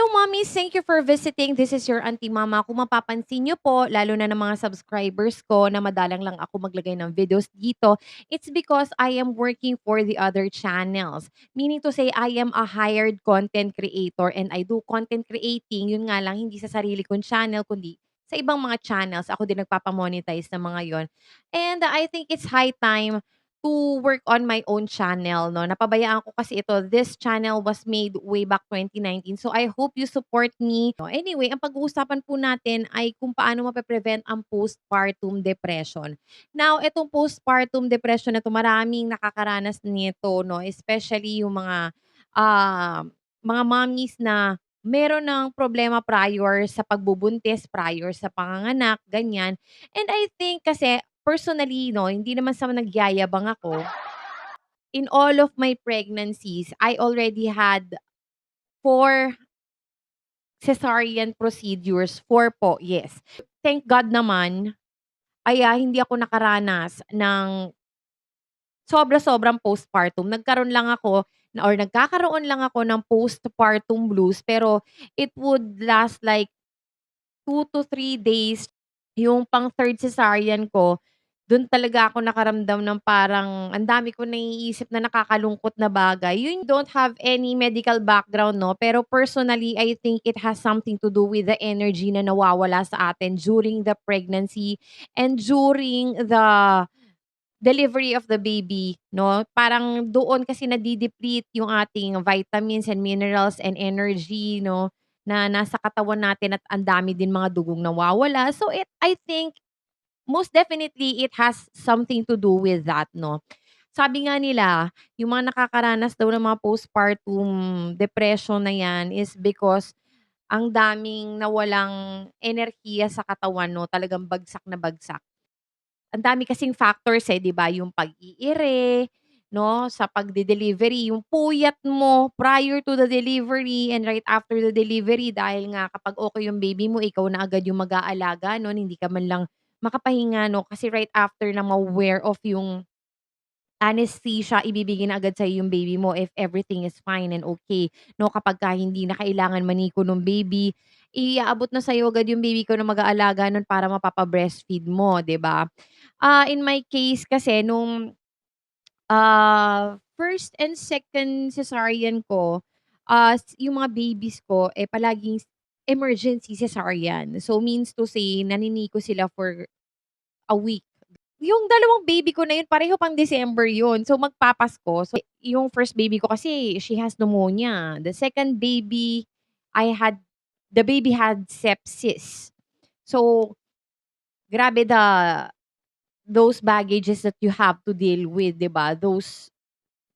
mommies! Thank you for visiting. This is your Auntie Mama. Kung mapapansin niyo po, lalo na ng mga subscribers ko na madalang lang ako maglagay ng videos dito, it's because I am working for the other channels. Meaning to say, I am a hired content creator and I do content creating. Yun nga lang, hindi sa sarili kong channel, kundi sa ibang mga channels. Ako din nagpapamonetize ng mga yon. And I think it's high time to work on my own channel, no? Napabayaan ko kasi ito. This channel was made way back 2019. So, I hope you support me. No? Anyway, ang pag-uusapan po natin ay kung paano mape-prevent ang postpartum depression. Now, itong postpartum depression na to, maraming nakakaranas nito, no? Especially yung mga mommies na meron ng problema prior sa pagbubuntis, prior sa panganganak, ganyan. And I think kasi personally 'no, hindi naman sa nagyayabang ako, in all of my pregnancies, I already had 4 cesarean procedures, 4 po, yes. Thank God naman ay, hindi ako nakaranas ng sobra-sobrang postpartum. Nagkaroon lang ako or nagkakaroon lang ako ng postpartum blues pero it would last like 2 to 3 days. Yung pang third cesarean ko, dun talaga ako nakaramdam ng parang ang dami ko naiisip na nakakalungkot na bagay. Yun don't have any medical background 'no, pero personally, I think it has something to do with the energy na nawawala sa atin during the pregnancy and during the delivery of the baby 'no. Parang doon kasi nade-deplete yung ating vitamins and minerals and energy 'no, na nasa katawan natin at ang dami din mga dugong nawawala. So I think most definitely it has something to do with that 'no. Sabi nga nila, yung mga nakakaranas daw ng mga postpartum depression na 'yan is because ang daming nawalang enerhiya sa katawan 'no, talagang bagsak na bagsak. Ang dami kasing factors, eh, 'di ba, yung pag-iire 'no, sa pagde-delivery, yung puyat mo prior to the delivery and right after the delivery dahil nga kapag okey yung baby mo, ikaw na agad yung mag-aalaga nun, hindi ka man lang makapahinga 'no, kasi right after na ma-wear off yung anesthesia, ibibigay na agad sa'yo yung baby mo if everything is fine and okay 'no. Kapagka hindi na kailangan maniko nung baby, iaabot na sa'yo agad yung baby ko na mag-aalaga nun para mapapa-breastfeed mo, 'di ba? In my case kasi nung, first and second cesarean ko, yung mga babies ko, eh, palaging emergency cesarean. So, means to say naniniko sila for a week. Yung dalawang baby ko na yun pareho pang December yun. So, magpapasko. So, yung first baby ko kasi she has pneumonia. The second baby, I had the baby had sepsis. So, grabe those baggages that you have to deal with, 'di ba? Those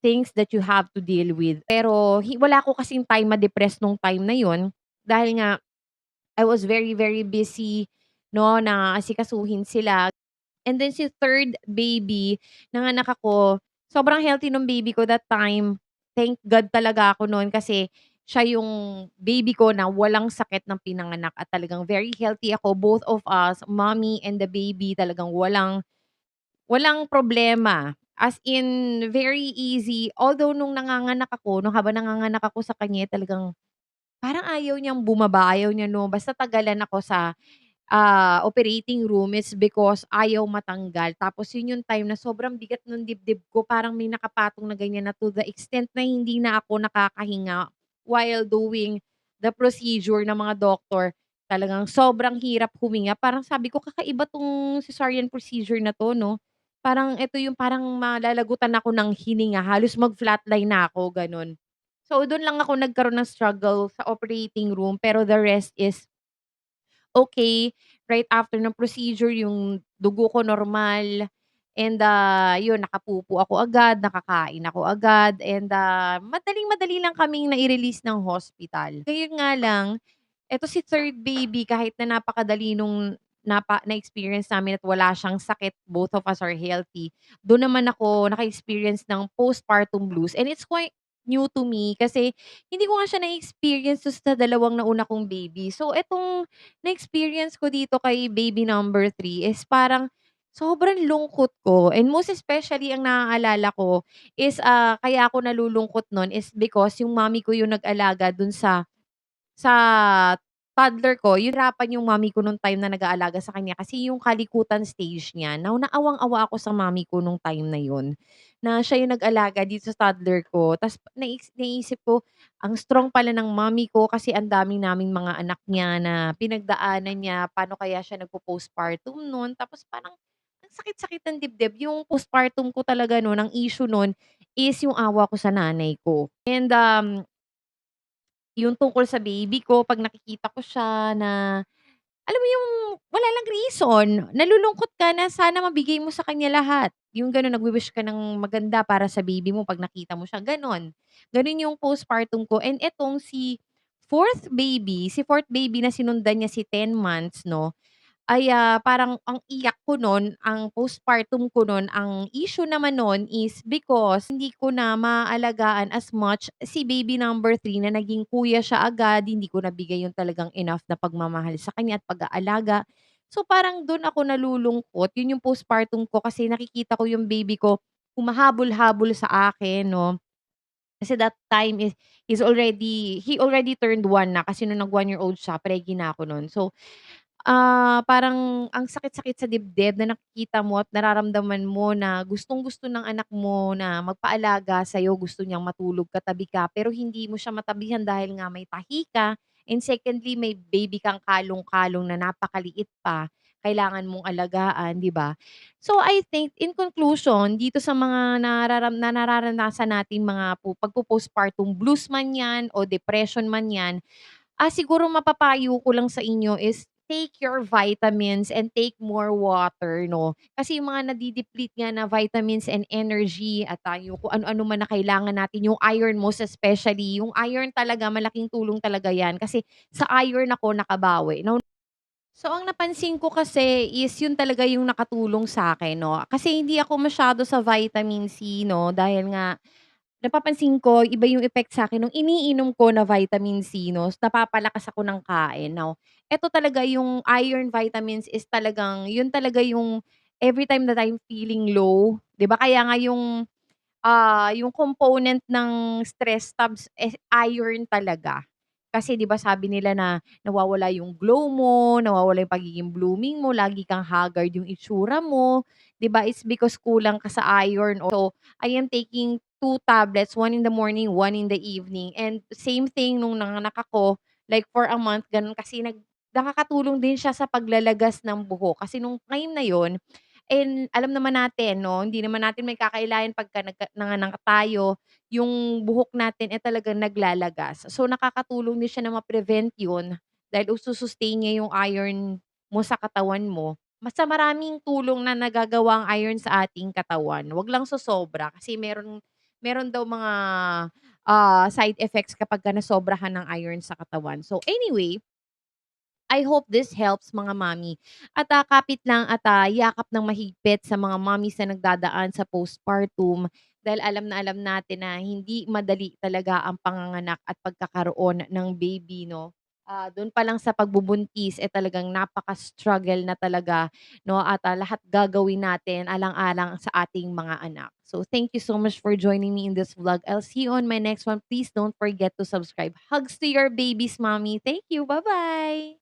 things that you have to deal with. Pero wala ko kasing time ma-depress nung time na yun dahil nga I was very, very busy 'no, na asikasuhin sila. And then si third baby, nanganak ako, sobrang healthy nung baby ko that time. Thank God talaga ako nun kasi siya yung baby ko na walang sakit ng pinanganak at talagang very healthy ako. Both of us, mommy and the baby, talagang walang walang problema. As in, very easy. Although nung nanganganak ako, nung habang nanganganak ako sa kanya, talagang parang ayaw niyang bumaba, ayaw niya lumabas. Natagalan ako sa operating room is because ayaw matanggal. Tapos yun yung time na sobrang bigat nung dibdib ko, parang may nakapatong na ganyan na to the extent na hindi na ako nakakahinga while doing the procedure ng mga doktor. Talagang sobrang hirap huminga. Parang sabi ko, kakaiba 'tong cesarean procedure na 'to 'no. Parang ito yung parang malalagutan ako ng hininga, halos mag-flatline na ako, gano'n. So, dun lang ako nagkaroon ng struggle sa operating room, pero the rest is okay. Right after ng procedure yung dugo ko normal and, yun nakapupo ako agad, nakakain ako agad and, madaling-madali lang kaming nai-release ng hospital. Ngayon nga lang, eto si third baby kahit na napakadali nung na-experience namin at wala siyang sakit, both of us are healthy, dun naman ako naka-experience ng postpartum blues and it's quite new to me kasi hindi ko nga siya na-experience dun sa dalawang nauna kong baby. So etong na-experience ko dito kay baby number 3 is parang sobrang lungkot ko and most especially ang naaalala ko is, kaya ako nalulungkot nun is because yung mommy ko yung nag-alaga dun sa sa toddler ko, yun hirapan yung mommy ko nung time na nag-aalaga sa kanya kasi yung kalikutan stage niya naawang-awa ako sa mommy ko nung time na yun, na siya yung nag-alaga dito sa toddler ko. Ta's naisip ko, ang strong pala ng mommy ko kasi ang dami naming mga anak niya na pinagdaanan niya, paano kaya siya nagpo-postpartum nun. Tapos parang ang sakit-sakit ng dibdib. Yung postpartum ko talaga nun, ang issue nun is yung awa ko sa nanay ko. And, yung tungkol sa baby ko 'pag nakikita ko siya na alam mo yung wala lang reason, nalulungkot ka na sana mabigay mo sa kanya lahat. Yung gano'n, nagwi-wish ka ng maganda para sa baby mo 'pag nakita mo siya, gano'n. Gano'n yung postpartum ko and etong si fourth baby na sinundan niya si 10 months 'no, ay, parang ang iyak ko nun, ang postpartum ko nun, ang issue naman nun is because hindi ko na maaalagaan as much si baby number 3 na naging kuya siya agad, hindi ko nabigay yung talagang enough na pagmamahal sa kanya at pag-aalaga. So, parang dun ako nalulungkot, yun yung postpartum ko kasi nakikita ko yung baby ko humahabol-habol sa akin 'no. Kasi that time is he already turned 1 na kasi nung nag-1 year old siya preggy na ako nun. So, parang ang sakit-sakit sa dibdib na nakikita mo at nararamdaman mo na gustong-gusto ng anak mo na magpaalaga sa'yo, gusto niyang matulog katabi ka, pero hindi mo siya matabihan dahil nga may tahi ka, and secondly, may baby kang kalong-kalong na napakaliit pa, kailangan mong alagaan, 'di ba? So, I think in conclusion, dito sa mga nararanasan nating mga pagpo-postpartum blues man 'yan o depression man 'yan, siguro mapapayo ko lang sa inyo is take your vitamins and take more water 'no. Kasi yung mga nade-deplete nga na vitamins and energy at, yung kung ano-ano man na kailangan natin, yung iron most especially, yung iron talaga malaking tulong talaga 'yan kasi sa iron ako nakabawi. Now, so ang napansin ko kasi is yun talaga yung nakatulong sa'kin 'no, kasi hindi ako masyado sa vitamin C 'no, dahil nga napapansin ko iba yung effect sa'kin nung iniinom ko na vitamin C 'no, napapalakas ako ng kain. Now, eto talaga yung iron vitamins is talagang yun talaga yung every time that I'm feeling low, 'di ba kaya nga yung component ng stress tabs, eh, iron talaga. Kasi 'di ba sabi nila na nawawala yung glow mo, nawawala yung pagiging blooming mo, lagi kang haggard yung itsura mo, 'di ba? It's because kulang ka sa iron. So, I am taking 2 tablets, 1 in the morning, 1 in the evening. And same thing nung nanganak ako, like for a month gano'n kasi nakakatulong din siya sa paglalagas ng buhok. Kasi nung time na yun, and alam naman natin 'no, hindi naman natin maikakailayan pagka nanganak tayo, yung buhok natin, eh, talagang naglalagas. So, nakakatulong din siya na ma-prevent yun dahil susustain niya yung iron mo sa katawan mo. Basta maraming tulong na nagagawa ang iron sa ating katawan, 'wag lang sosobra kasi meron meron daw mga, side effects kapagka nasobrahan ng iron sa katawan. So, anyway, I hope this helps mga mommy. At, kapit lang at, yakap ng mahigpit sa mga mommies na nagdadaan sa postpartum dahil alam na alam natin na hindi madali talaga ang panganganak at pagkakaroon ng baby 'no. Dun pa lang sa pagbubuntis, eh, talagang napaka-struggle na talaga 'no at, lahat gagawin natin alang-alang sa ating mga anak. So, thank you so much for joining me in this vlog. I'll see you on my next one. Please don't forget to subscribe. Hugs to your babies, mommy. Thank you. Bye-bye.